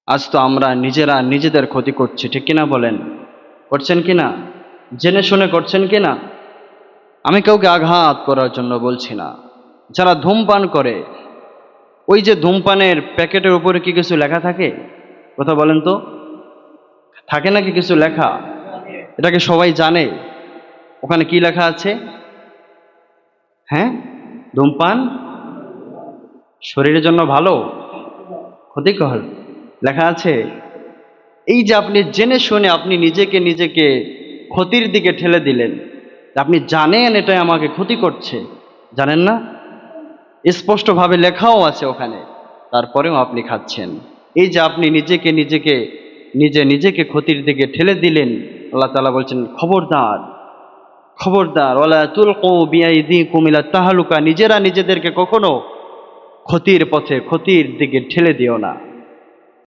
আজ তো আমরা নিজেরা নিজেদের ক্ষতি করছি, ঠিক কিনা বলেন? করছেন কিনা? জেনে শুনে করছেন কিনা? আমি কাউকে আঘাত করার জন্য বলছি না। যারা ধূমপান করে, ওই যে ধূমপানের প্যাকেটের উপরে কি কিছু লেখা থাকে? কথা বলেন তো, থাকে নাকি কিছু লেখা? এটাকে সবাই জানে? ওখানে কি লেখা আছে? হ্যাঁ, ধূমপান শরীরের জন্য ভালো, ক্ষতিকর লেখা আছে। এই যে আপনি জেনে শুনে আপনি নিজেকে নিজেকে ক্ষতির দিকে ঠেলে দিলেন। আপনি জানেন এটা আমাকে ক্ষতি করছে, জানেন না? স্পষ্টভাবে লেখাও আছে ওখানে, তারপরেও আপনি খাচ্ছেন। এই যে আপনি নিজেকে নিজেকে নিজেকে ক্ষতির দিকে ঠেলে দিলেন। আল্লাহ তাআলা বলছেন, খবরদার খবরদার, ওয়ালা তুলকু বিআইদিকুম ইলা তাহলুকা, নিজেরা নিজেদেরকে কখনো ক্ষতির পথে ক্ষতির দিকে ঠেলে দিও না।